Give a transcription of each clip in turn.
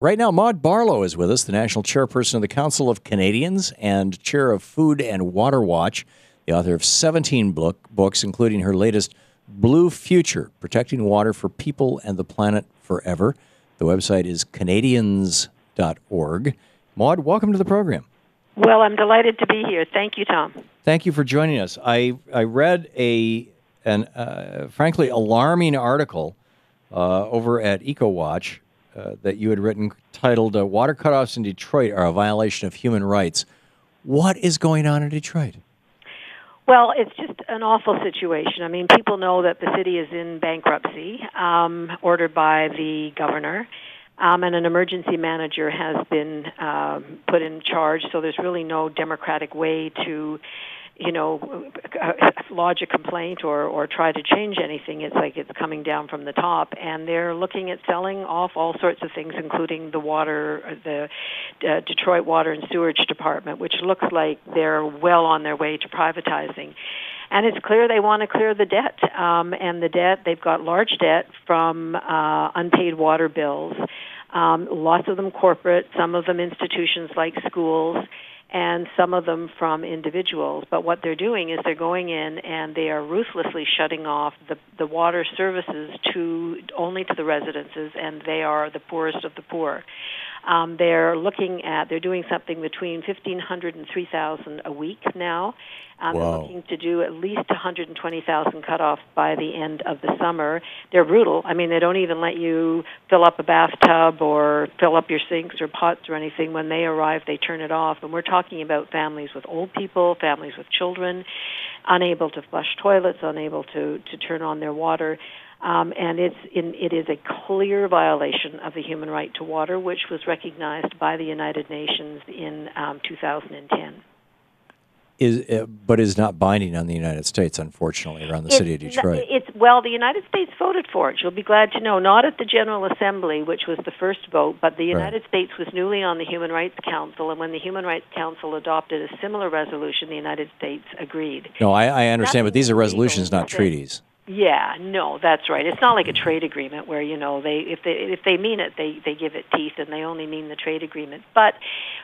Right now, Maude Barlow is with us, the national chairperson of the Council of Canadians and chair of Food and Water Watch, the author of 17 books, including her latest, Blue Future, Protecting Water for People and the Planet Forever. The website is Canadians.org. Maude, welcome to the program. Well, I'm delighted to be here. Thank you, Tom. Thank you for joining us. I read an frankly alarming article over at EcoWatch that you had written titled Water Cutoffs in Detroit Are a Violation of Human Rights. What is going on in Detroit? Well, it's just an awful situation. I mean, people know that the city is in bankruptcy, ordered by the governor, and an emergency manager has been put in charge, so there's really no democratic way to lodge a complaint or try to change anything. It's like it's coming down from the top, and they're looking at selling off all sorts of things, including the Detroit Water and Sewerage Department, which looks like they're well on their way to privatizing. And it's clear they want to clear the debt, and the debt, they've got large debt from unpaid water bills, lots of them corporate, some of them institutions like schools, and some of them from individuals. But what they're doing is they're going in and they are ruthlessly shutting off the water services only to the residences, and they are the poorest of the poor. They're doing something between 1,500 and 3,000 a week now. They're looking to do at least 120,000 cutoffs by the end of the summer. They're brutal. I mean, they don't even let you fill up a bathtub or fill up your sinks or pots or anything. When they arrive, they turn it off. And we're talking about families with old people, families with children, unable to flush toilets, unable to turn on their water. And it is a clear violation of the human right to water, which was recognized by the United Nations in 2010. But is not binding on the United States, unfortunately, around the city of Detroit. The United States voted for it. You'll be glad to know. Not at the General Assembly, which was the first vote, but the United States was newly on the Human Rights Council, and when the Human Rights Council adopted a similar resolution, the United States agreed. No, I understand, but these are resolutions, not treaties. Yeah, no, that's right. It's not like a trade agreement where, if they mean it, they give it teeth, and they only mean the trade agreement. But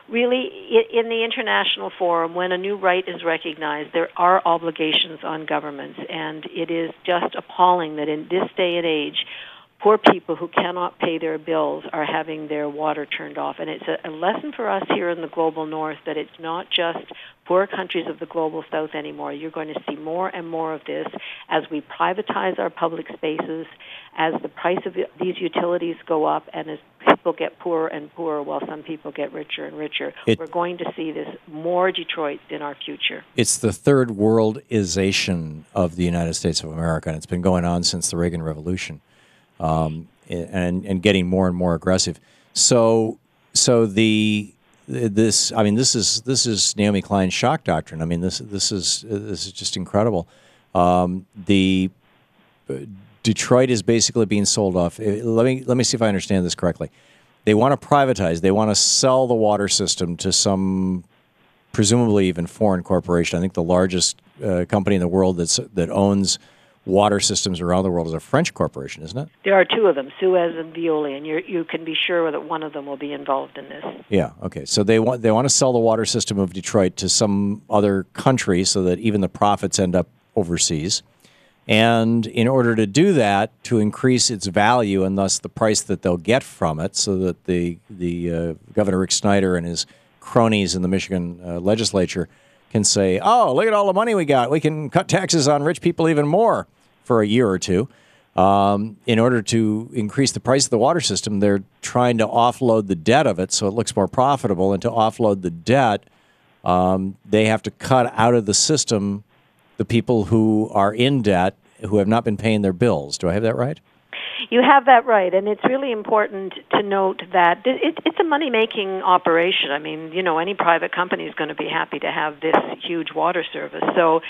really, in the international forum, when a new right is recognized, there are obligations on governments, and it is just appalling that in this day and age, poor people who cannot pay their bills are having their water turned off. And it's a lesson for us here in the global north that it's not just poor countries of the global south anymore. You're going to see more and more of this as we privatize our public spaces, as the price of these utilities go up, and as people get poorer and poorer while some people get richer and richer. We're going to see this more Detroit in our future. It's the third worldization of the United States of America, and it's been going on since the Reagan Revolution. And getting more and more aggressive. So this is Naomi Klein's shock doctrine. I mean, this is just incredible. Detroit is basically being sold off. Let me see if I understand this correctly. They want to privatize. They want to sell the water system to some, presumably even foreign corporation. I think the largest company in the world that owns water systems around the world is a French corporation, isn't it? There are two of them, Suez and Veolia, and you can be sure that one of them will be involved in this. Yeah, okay. So they want to sell the water system of Detroit to some other country so that even the profits end up overseas. And in order to do that, to increase its value and thus the price that they'll get from it, so that the Governor Rick Snyder and his cronies in the Michigan legislature can say, oh, look at all the money we got. We can cut taxes on rich people even more for a year or two. In order to increase the price of the water system, they're trying to offload the debt of it so it looks more profitable. And to offload the debt, they have to cut out of the system the people who are in debt who have not been paying their bills. Do I have that right? You have that right, and it's really important to note that it's a money-making operation. I mean, any private company is going to be happy to have this huge water service. So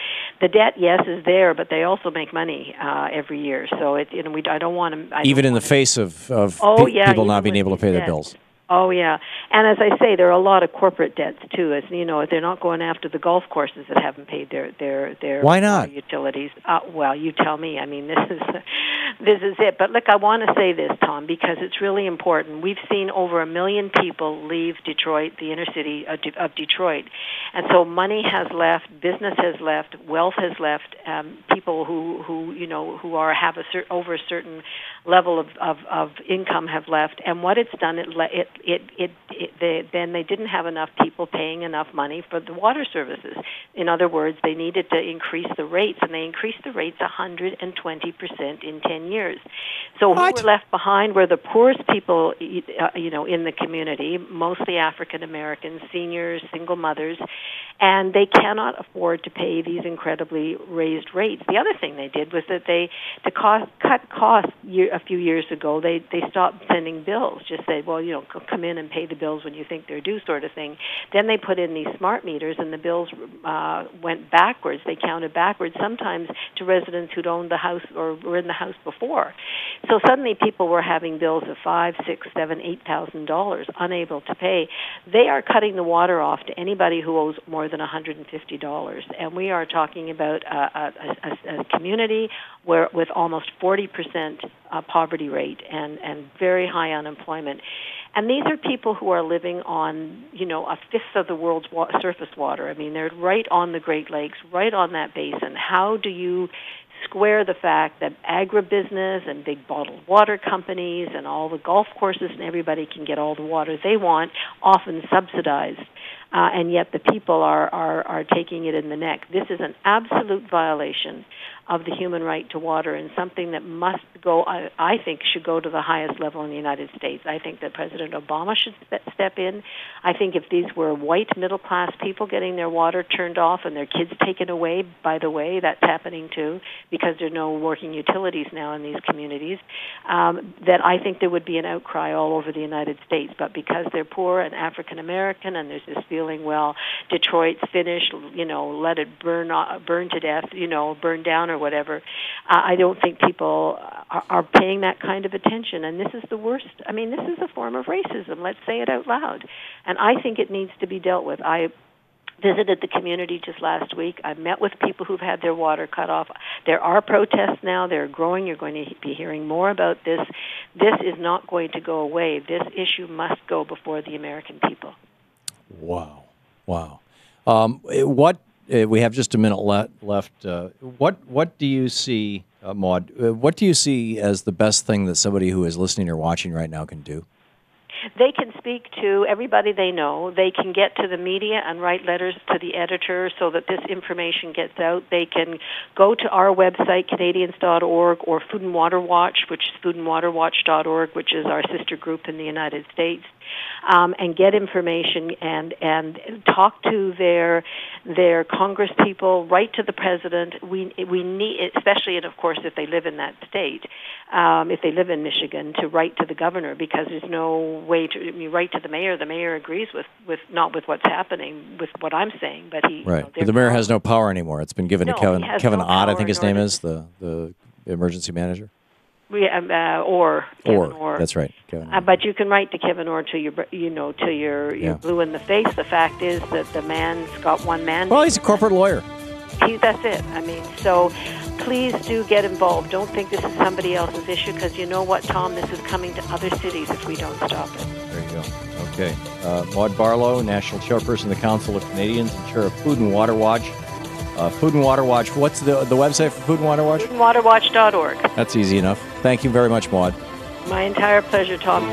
the debt, yes, is there, but they also make money every year. So I don't want to... Even in the face of people not being able to pay their bills. Oh yeah, and as I say, there are a lot of corporate debts too. As you know, they're not going after the golf courses that haven't paid their Why not? water utilities. Well, you tell me. I mean, this is it. But look, I want to say this, Tom, because it's really important. We've seen over 1 million people leave Detroit, the inner city of Detroit, and so money has left, business has left, wealth has left. People who have over a certain level of income have left, and what it's done, then they didn't have enough people paying enough money for the water services. In other words, they needed to increase the rates, and they increased the rates 120% in 10 years. So who were left behind were the poorest people, in the community, mostly African Americans, seniors, single mothers, and they cannot afford to pay these incredibly raised rates. The other thing they did was that cut costs a few years ago, they stopped sending bills. Just said, well, come in and pay the bills when you think they're due, sort of thing. Then they put in these smart meters, and the bills went backwards. They counted backwards, sometimes to residents who'd owned the house or were in the house before. So suddenly people were having bills of $5,000, $6,000, $7,000, $8,000, unable to pay. They are cutting the water off to anybody who owes more than $150, and we are talking about a community where with almost 40% poverty rate and very high unemployment. And these are people who are living on, a fifth of the world's surface water. I mean, they're right on the Great Lakes, right on that basin. How do you square the fact that agribusiness and big bottled water companies and all the golf courses and everybody can get all the water they want, often subsidized, and yet the people are taking it in the neck? This is an absolute violation of the human right to water, and something that must go, I think, should go to the highest level in the United States. I think that President Obama should step in. I think if these were white middle-class people getting their water turned off and their kids taken away, by the way, that's happening too, because there are no working utilities now in these communities, that I think there would be an outcry all over the United States. But because they're poor and African-American, and there's this feeling, well, Detroit's finished, let it burn to death, burn down or whatever, I don't think people are paying that kind of attention. And this is the worst. I mean, this is a form of racism. Let's say it out loud. And I think it needs to be dealt with. I visited the community just last week. I met with people who've had their water cut off. There are protests now. They're growing. You're going to be hearing more about this. This is not going to go away. This issue must go before the American people. Wow. We have just a minute left. What do you see, Maude? What do you see as the best thing that somebody who is listening or watching right now can do? They can speak to everybody they know. They can get to the media and write letters to the editor so that this information gets out. They can go to our website, Canadians.org, or Food and Water Watch, which is foodandwaterwatch.org, which is our sister group in the United States, and get information and talk to their Congress people, write to the president. We need, especially, and of course, if they live in that state, if they live in Michigan, to write to the governor, because there's no way to write to the mayor. The mayor agrees with not with what's happening, with what I'm saying, but he right. But the mayor has no power anymore. It's been given to Kevin Ott, I think his name is, the emergency manager. Kevin Orr. That's right, Kevin. But you can write to Kevin Orr till you're blue in the face. The fact is that the man's got one man. Well, he's a corporate lawyer. That's it. I mean, so please do get involved. Don't think this is somebody else's issue, because you know what, Tom? This is coming to other cities if we don't stop it. There you go. Okay. Maude Barlow, National Chairperson of the Council of Canadians and Chair of Food and Water Watch. Food and Water Watch. What's the website for Food and Water Watch? foodandwaterwatch.org. That's easy enough. Thank you very much, Maude. My entire pleasure, Tom.